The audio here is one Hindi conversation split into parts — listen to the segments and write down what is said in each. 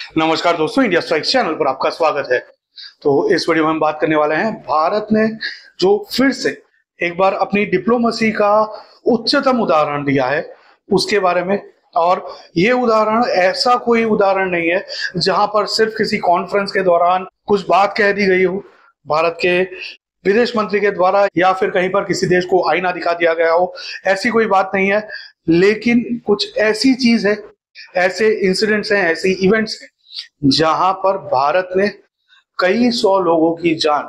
नमस्कार दोस्तों, इंडिया स्ट्राइक्स चैनल पर आपका स्वागत है। तो इस वीडियो में हम बात करने वाले हैं भारत ने जो फिर से एक बार अपनी डिप्लोमेसी का उच्चतम उदाहरण दिया है उसके बारे में। और ये उदाहरण ऐसा कोई उदाहरण नहीं है जहां पर सिर्फ किसी कॉन्फ्रेंस के दौरान कुछ बात कह दी गई हो भारत के विदेश मंत्री के द्वारा, या फिर कहीं पर किसी देश को आईना दिखा दिया गया हो। ऐसी कोई बात नहीं है, लेकिन कुछ ऐसी चीज है, ऐसे इंसिडेंट्स हैं, ऐसी इवेंट्स हैं जहां पर भारत ने कई सौ लोगों की जान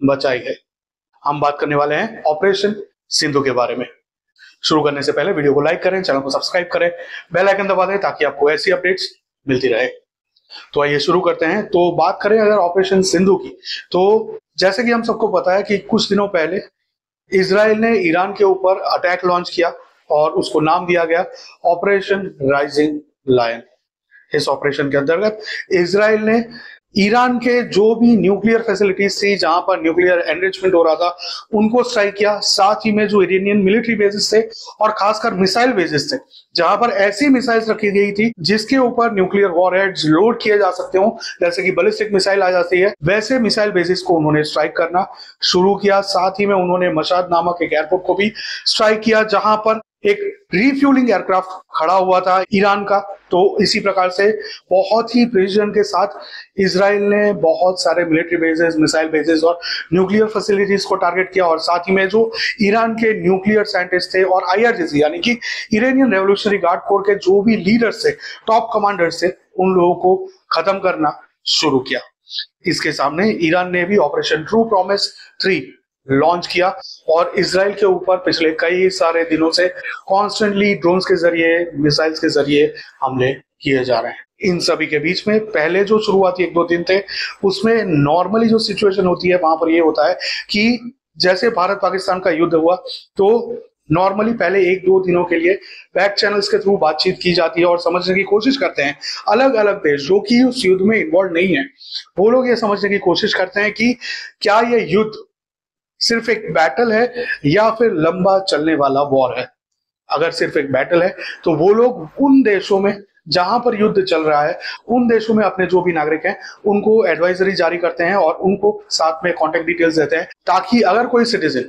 बचाई है। हम बात करने वाले हैं ऑपरेशन सिंधु के बारे में। शुरू करने से पहले वीडियो को लाइक करें, चैनल को सब्सक्राइब करें, बेल आइकन दबा दें ताकि आपको ऐसी अपडेट्स मिलती रहे। तो आइए शुरू करते हैं। तो बात करें अगर ऑपरेशन सिंधु की, तो जैसे कि हम सबको पता है कि कुछ दिनों पहले इजराइल ने ईरान के ऊपर अटैक लॉन्च किया और उसको नाम दिया गया ऑपरेशन राइजिंग लायन। इस ऑपरेशन के अंतर्गत इजराइल ने ईरान के जो भी न्यूक्लियर फैसिलिटीज थी, जहां पर न्यूक्लियर एनरिचमेंट हो रहा था, उनको स्ट्राइक किया। साथ ही में जो इरानियन मिलिट्री बेसिस थे और खासकर मिसाइल बेसिस थे, जहां पर ऐसी मिसाइल्स रखी गई थी जिसके ऊपर न्यूक्लियर वॉरहेड्स लोड किए जा सकते हो, जैसे कि बैलिस्टिक मिसाइल आ जाती है, वैसे मिसाइल बेसिस को उन्होंने स्ट्राइक करना शुरू किया। साथ ही में उन्होंने मशाद नामक एक एयरपोर्ट को भी स्ट्राइक किया, जहां पर एक रिफ्यूलिंग एयरक्राफ्ट खड़ा हुआ था ईरान का। तो इसी प्रकार से बहुत ही प्रिसीजन के साथ इजराइल ने बहुत सारे मिलिट्री बेसेस, मिसाइल बेसेस और न्यूक्लियर फैसिलिटीज को टारगेट किया। और साथ ही में जो ईरान के न्यूक्लियर साइंटिस्ट थे और आईआरजीसी यानी कि इरानियन रेवोल्यूशनरी गार्ड कोर के जो भी लीडर्स थे, टॉप कमांडर्स थे, उन लोगों को खत्म करना शुरू किया। इसके सामने ईरान ने भी ऑपरेशन ट्रू प्रॉमिस 3 लॉन्च किया और इजराइल के ऊपर पिछले कई सारे दिनों से कॉन्स्टेंटली ड्रोन्स के जरिए, मिसाइल्स के जरिए हमले किए जा रहे हैं। इन सभी के बीच में पहले जो शुरुआती 1-2 दिन थे, उसमें नॉर्मली जो सिचुएशन होती है वहां पर ये होता है कि जैसे भारत पाकिस्तान का युद्ध हुआ तो नॉर्मली पहले 1-2 दिनों के लिए बैक चैनल्स के थ्रू बातचीत की जाती है और समझने की कोशिश करते हैं अलग अलग देश जो कि उस युद्ध में इन्वॉल्व नहीं है, वो लोग ये समझने की कोशिश करते हैं कि क्या ये युद्ध सिर्फ एक बैटल है या फिर लंबा चलने वाला वॉर है। अगर सिर्फ एक बैटल है तो वो लोग उन देशों में जहां पर युद्ध चल रहा है, उन देशों में अपने जो भी नागरिक हैं उनको एडवाइजरी जारी करते हैं और उनको साथ में कॉन्टेक्ट डिटेल्स देते हैं, ताकि अगर कोई सिटीजन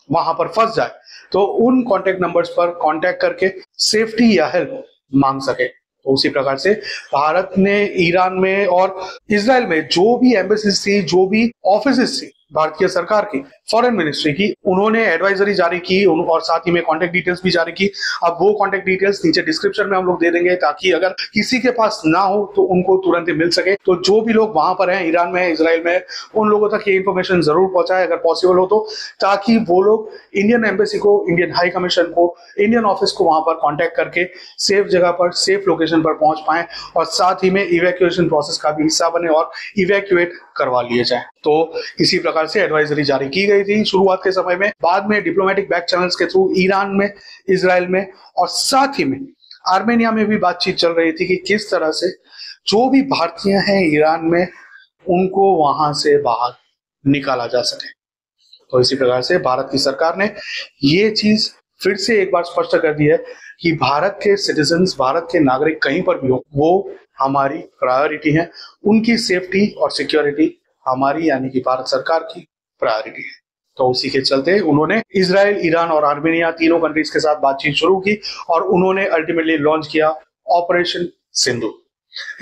वहां पर फंस जाए तो उन कॉन्टेक्ट नंबर्स पर कॉन्टेक्ट करके सेफ्टी या हेल्प मांग सके। तो उसी प्रकार से भारत ने ईरान में और इजराइल में जो भी एम्बेसीज थी, जो भी ऑफिसेज थी भारतीय सरकार की, फॉरेन मिनिस्ट्री की, उन्होंने एडवाइजरी जारी की और साथ ही में कॉन्टेक्ट डिटेल्स भी जारी की। अब वो कॉन्टेक्ट डिटेल्स नीचे डिस्क्रिप्शन में हम लोग दे देंगे, ताकि अगर किसी के पास ना हो तो उनको तुरंत ही मिल सके। तो जो भी लोग वहां पर हैं, ईरान में, इजराइल में, उन लोगों तक ये इन्फॉर्मेशन जरूर पहुंचाए अगर पॉसिबल हो तो, ताकि वो लोग इंडियन एम्बेसी को, इंडियन हाई कमीशन को, इंडियन ऑफिस को वहां पर कॉन्टेक्ट करके सेफ जगह पर, सेफ लोकेशन पर पहुंच पाए और साथ ही में इवैक्यूएशन प्रोसेस का भी हिस्सा बने और इवैक्यूएट करवा लिए जाए। तो इसी प्रकार से एडवाइजरी जारी की गई थी शुरुआत के समय में। बाद में डिप्लोमेटिक बैक चैनल्स के थ्रू ईरान में, इजराइल में और साथ ही में आर्मेनिया में भी बातचीत चल रही थी कि किस तरह से जो भी भारतीय हैं ईरान में, उनको वहां से बाहर निकाला जा सके। तो इसी प्रकार से भारत की सरकार ने ये चीज फिर से एक बार स्पष्ट कर दी है कि भारत के सिटीजन्स, भारत के नागरिक कहीं पर भी हो, वो हमारी प्रायोरिटी है। उनकी सेफ्टी और सिक्योरिटी हमारी यानी कि भारत सरकार की प्रायोरिटी है। तो उसी के चलते उन्होंने इजराइल, ईरान और आर्मेनिया तीनों कंट्रीज के साथ बातचीत शुरू की और उन्होंने अल्टीमेटली लॉन्च किया ऑपरेशन सिंधु।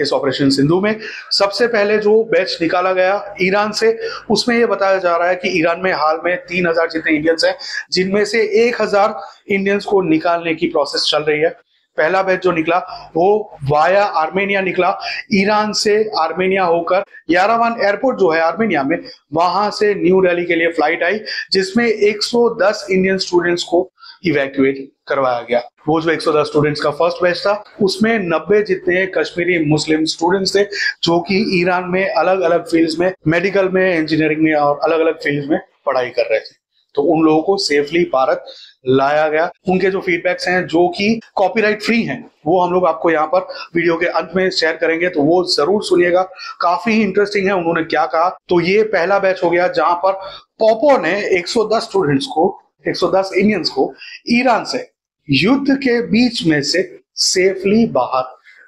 इस ऑपरेशन सिंधु में सबसे पहले जो बैच निकाला गया ईरान से, उसमें यह बताया जा रहा है कि ईरान में हाल में 3000 जितने इंडियंस हैं, जिनमें से 1000 इंडियंस को निकालने की प्रोसेस चल रही है। पहला बैच जो निकला वो वाया आर्मेनिया निकला। ईरान से आर्मेनिया होकर यारावान एयरपोर्ट जो है आर्मेनिया में, वहां से न्यू दिल्ली के लिए फ्लाइट आई, जिसमें 110 इंडियन स्टूडेंट्स को इवैक्यूएट करवाया गया। वो जो 110 स्टूडेंट्स का फर्स्ट बैच था, उसमें 90 जितने कश्मीरी मुस्लिम स्टूडेंट्स थे, जो कि ईरान में अलग अलग फील्ड्स में, मेडिकल में, इंजीनियरिंग में और अलग अलग फील्ड्स में पढ़ाई कर रहे थे। तो उन लोगों को सेफली भारत लाया गया। उनके जो फीडबैक्स हैं जो कि कॉपीराइट फ्री हैं, वो हम लोग आपको यहाँ पर वीडियो के अंत में शेयर करेंगे, तो वो जरूर सुनिएगा, काफी इंटरेस्टिंग है उन्होंने क्या कहा। तो ये पहला बैच हो गया जहां पर पॉपो ने 110 स्टूडेंट्स को, 110 इंडियंस को ईरान से युद्ध के बीच में से सेफली बाहर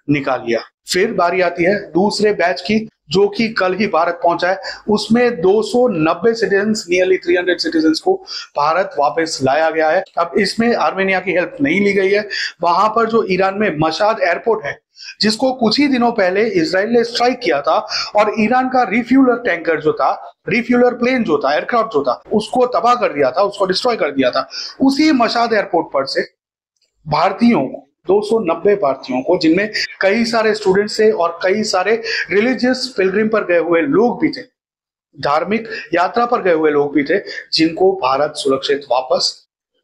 निकाल लिया। फिर बारी आती है दूसरे बैच की, जो कि कल ही भारत पहुंचा है। उसमें 290 सिटीजन्स, नियरली 300 सिटीजन्स को भारत वापस लाया गया है। अब इसमें आर्मेनिया की हेल्प नहीं ली गई है। वहां पर जो ईरान में मशाद एयरपोर्ट है, जिसको कुछ ही दिनों पहले इजराइल ने स्ट्राइक किया था और ईरान का रिफ्यूलर टैंकर जो था, रिफ्यूलर प्लेन जो था, एयरक्राफ्ट जो था, उसको तबाह कर दिया था, उसको डिस्ट्रॉय कर दिया था। उसी मशाद एयरपोर्ट पर से भारतीयों को, 290 भारतीयों को, जिनमें कई सारे स्टूडेंट्स थे और कई सारे रिलीजियस पिलग्रिम पर गए हुए लोग भी थे, धार्मिक यात्रा पर गए हुए लोग भी थे, जिनको भारत सुरक्षित वापस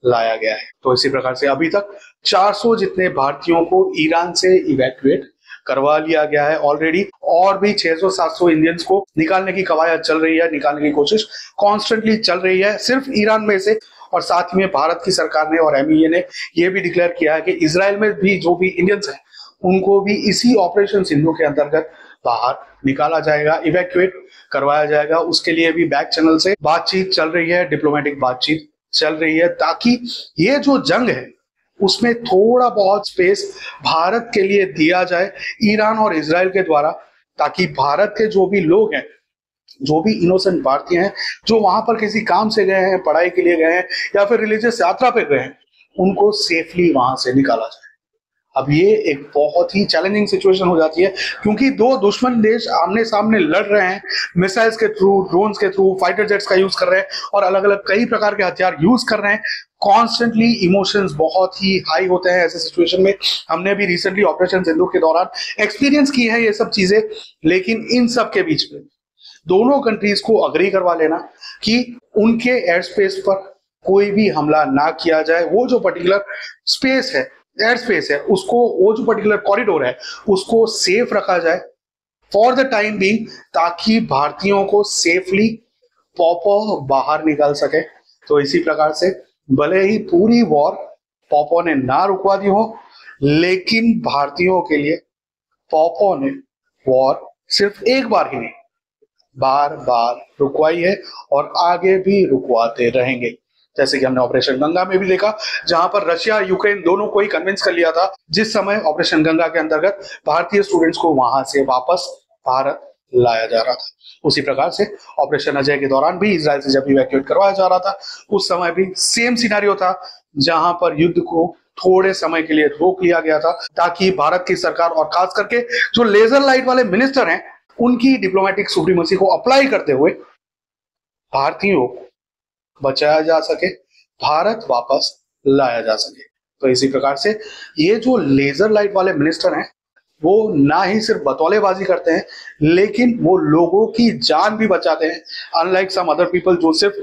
लाया गया है। तो इसी प्रकार से अभी तक 400 जितने भारतीयों को ईरान से इवैक्यूएट करवा लिया गया है ऑलरेडी, और भी 600-700 इंडियंस को निकालने की कवायद चल रही है, निकालने की कोशिश कॉन्स्टेंटली चल रही है, सिर्फ ईरान में से। और साथ में भारत की सरकार ने और MEA ने यह भी डिक्लेयर किया है कि इजराइल में भी जो भी इंडियंस हैं, उनको भी इसी ऑपरेशन सिंधु के अंतर्गत बाहर निकाला जाएगा, इवैक्यूएट करवाया जाएगा। उसके लिए भी बैक चैनल से बातचीत चल रही है, डिप्लोमेटिक बातचीत चल रही है, ताकि ये जो जंग है उसमें थोड़ा बहुत स्पेस भारत के लिए दिया जाए ईरान और इजराइल के द्वारा, ताकि भारत के जो भी लोग हैं, जो भी इनोसेंट भारतीय हैं, जो वहां पर किसी काम से गए हैं, पढ़ाई के लिए गए हैं या फिर रिलीजियस यात्रा पे गए हैं, उनको सेफली वहां से निकाला जाए। अब ये एक बहुत ही चैलेंजिंग सिचुएशन हो जाती है, क्योंकि दो दुश्मन देश आमने सामने लड़ रहे हैं, मिसाइल्स के थ्रू, ड्रोन्स के थ्रू, फाइटर जेट्स का यूज कर रहे हैं और अलग अलग कई प्रकार के हथियार यूज कर रहे हैं। कॉन्स्टेंटली इमोशंस बहुत ही हाई होते हैं ऐसे सिचुएशन में। हमने भी रिसेंटली ऑपरेशन सिंदूर के दौरान एक्सपीरियंस की है ये सब चीजें, लेकिन इन सब के बीच में दोनों कंट्रीज को अग्री करवा लेना कि उनके एयर स्पेस पर कोई भी हमला ना किया जाए। वो जो पर्टिकुलर स्पेस है, एयर स्पेस है, उसको, वो जो पर्टिकुलर कॉरिडोर है, उसको सेफ रखा जाए फॉर द टाइम बीइंग, ताकि भारतीयों को सेफली पॉपो बाहर निकाल सके। तो इसी प्रकार से भले ही पूरी वॉर पॉपो ने ना रुकवा दी हो, लेकिन भारतीयों के लिए पॉपो ने वॉर सिर्फ एक बार ही नहीं, बार बार रुकवाई है और आगे भी रुकवाते रहेंगे। जैसे कि हमने ऑपरेशन गंगा में भी देखा, जहां पर रशिया यूक्रेन दोनों को ही कन्विंस कर लिया था, जिस समय ऑपरेशन गंगा के अंतर्गत भारतीय स्टूडेंट्स को वहां से वापस भारत लाया जा रहा था। उसी प्रकार से ऑपरेशन अजय के दौरान भी इजराइल से जब इवैक्यूएट करवाया जा रहा था, उस समय भी सेम सिनेरियो था, जहां पर युद्ध को थोड़े समय के लिए रोक लिया गया था, ताकि भारत की सरकार और खास करके जो लेजर लाइट वाले मिनिस्टर हैं, उनकी डिप्लोमेटिक सुप्रीमेसी को अप्लाई करते हुए भारतीयों को बचाया जा सके, भारत वापस लाया जा सके। तो इसी प्रकार से ये जो लेजर लाइट वाले मिनिस्टर हैं, वो ना ही सिर्फ बतौलेबाजी करते हैं, लेकिन वो लोगों की जान भी बचाते हैं, अनलाइक सम अदर पीपल जो सिर्फ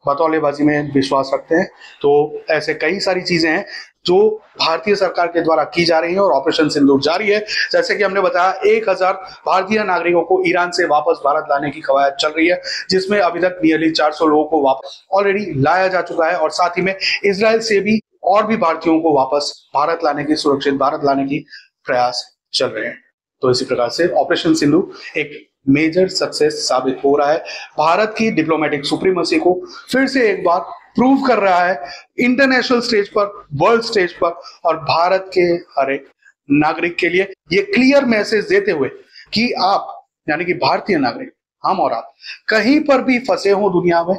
बतौलेबाजी में विश्वास रखते हैं। तो ऐसे कई सारी चीजें हैं जो भारतीय सरकार के द्वारा की जा रही है और ऑपरेशन सिंदूर जारी है। जैसे कि हमने बताया, 1000 भारतीय नागरिकों को ईरान से वापस भारत लाने की कवायद चल रही है, जिसमें अभी तक नियरली 400 लोगों को वापस ऑलरेडी लाया जा चुका है, और साथ ही में इजराइल से भी और भी भारतीयों को वापस भारत लाने की, सुरक्षित भारत लाने की प्रयास चल रहे हैं। तो इसी प्रकार से ऑपरेशन सिंदूर एक मेजर सक्सेस साबित हो रहा है, भारत की डिप्लोमेटिक सुप्रीमेसी को फिर से एक बार प्रूव कर रहा है इंटरनेशनल स्टेज पर, वर्ल्ड स्टेज पर, और भारत के हर एक नागरिक के लिए ये क्लियर मैसेज देते हुए कि आप, यानी कि भारतीय नागरिक, हम और आप कहीं पर भी फंसे हो दुनिया में,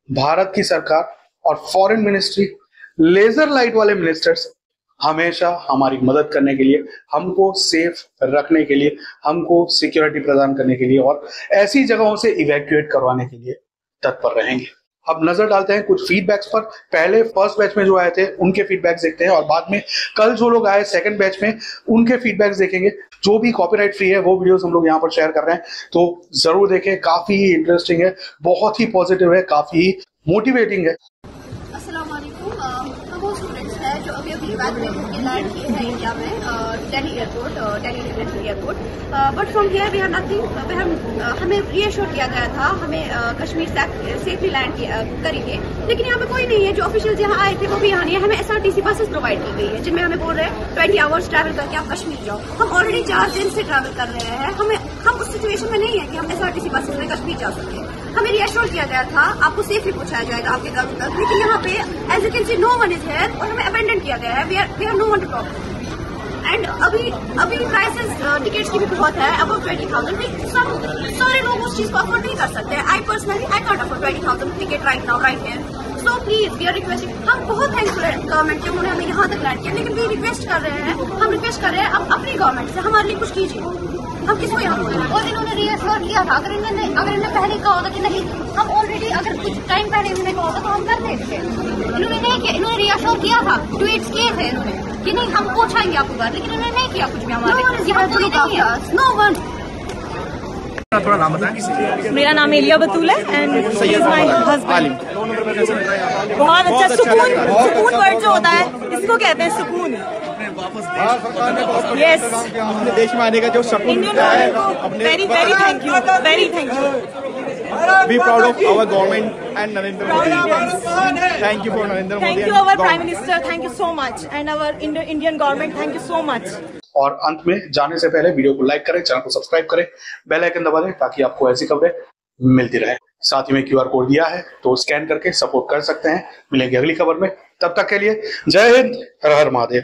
भारत की सरकार और फॉरेन मिनिस्ट्री, लेजर लाइट वाले मिनिस्टर्स हमेशा हमारी मदद करने के लिए, हमको सेफ रखने के लिए, हमको सिक्योरिटी प्रदान करने के लिए और ऐसी जगहों से इवैक्यूएट करवाने के लिए तत्पर रहेंगे। अब नजर डालते हैं कुछ फीडबैक्स पर। पहले फर्स्ट बैच में जो आए थे उनके फीडबैक्स देखते हैं, और बाद में कल जो लोग आए सेकंड बैच में उनके फीडबैक्स देखेंगे। जो भी कॉपीराइट फ्री है वो वीडियोस हम लोग यहाँ पर शेयर कर रहे हैं, तो जरूर देखें, काफी ही इंटरेस्टिंग है, बहुत ही पॉजिटिव है, काफी ही मोटिवेटिंग है। जो अभी इवैक्यूएट होकर लैंड किए हैं इंडिया में, Delhi airport, Delhi international airport, but from here we have nothing. हमें रीअश्योर किया गया था, हमें कश्मीर सेफली लैंड करेंगे, लेकिन यहाँ पे कोई नहीं है। जो ऑफिशियल्स यहाँ आए थे वो भी यहाँ नहीं है। हमें SRTC बसेस प्रोवाइड की गई है, जिनमें हमें बोल रहे हैं 20 आवर्स ट्रैवल करके आप कश्मीर जाओ। हम ऑलरेडी 4 दिन से ट्रैवल कर रहे हैं, हम उस सिचुएशन में नहीं है कि हम SRTC बसेस में कश्मीर जा सकें। हमें रीअश्योर किया गया था आपको सेफली पहुंचाया जाएगा आपके घरों तक, लेकिन यहाँ पे as you can see no one is here, और हमें अबेंडन किया गया है। We are no one to talk to. And अभी प्राइसेस टिकट्स की भी बहुत है, अबाउट 20,000। सारे लोग उस चीज को अफोर्ड नहीं कर सकते। I personally I can't afford 20,000 ticket right now right here. So please we are requesting, हम बहुत थैंकफुल है गवर्नमेंट के, उन्होंने हमें यहाँ तक लैंड किया, लेकिन वी रिक्वेस्ट कर रहे हैं, हम रिक्वेस्ट कर रहे हैं अब अपनी गवर्नमेंट से हमारे लिए कुछ कीजिए। हम किसको यहाँ बोल रहे हैं? और इन्होंने रीअश्योर किया था, अगर इन्होंने पहले कहा होता कि नहीं, हम ऑलरेडी अगर कुछ टाइम पहले इन्होंने कहा होता तो हम कर देते। इन्होंने नहीं किया, इन्होंने रीअश्योर किया था, ट्वीट्स किए थे इन्होंने कि नहीं हम पहुंचाएंगे आपको घर, लेकिन इन्होंने नहीं किया कुछ भी हमारे। No one. थोड़ा नाम बताएं। मेरा नाम एलिया बतूल है and he is my husband. बहुत अच्छा सुकून वर्ड जो होता है इसको कहते हैं सुकून। यस, अपने देश में आने का जो सुकून इंडियन है, very thank you, very thank you. Be proud of our government and Narendra Modi. Thank you for Narendra Modi. Thank you our prime minister, thank you so much, and our Indian government, thank you so much. और अंत में जाने से पहले वीडियो को लाइक करें, चैनल को सब्सक्राइब करें, बेल आइकन दबा दें ताकि आपको ऐसी खबरें मिलती रहे। साथ ही में QR कोड दिया है तो स्कैन करके सपोर्ट कर सकते हैं। मिलेंगे अगली खबर में, तब तक के लिए जय हिंद, हर हर महादेव।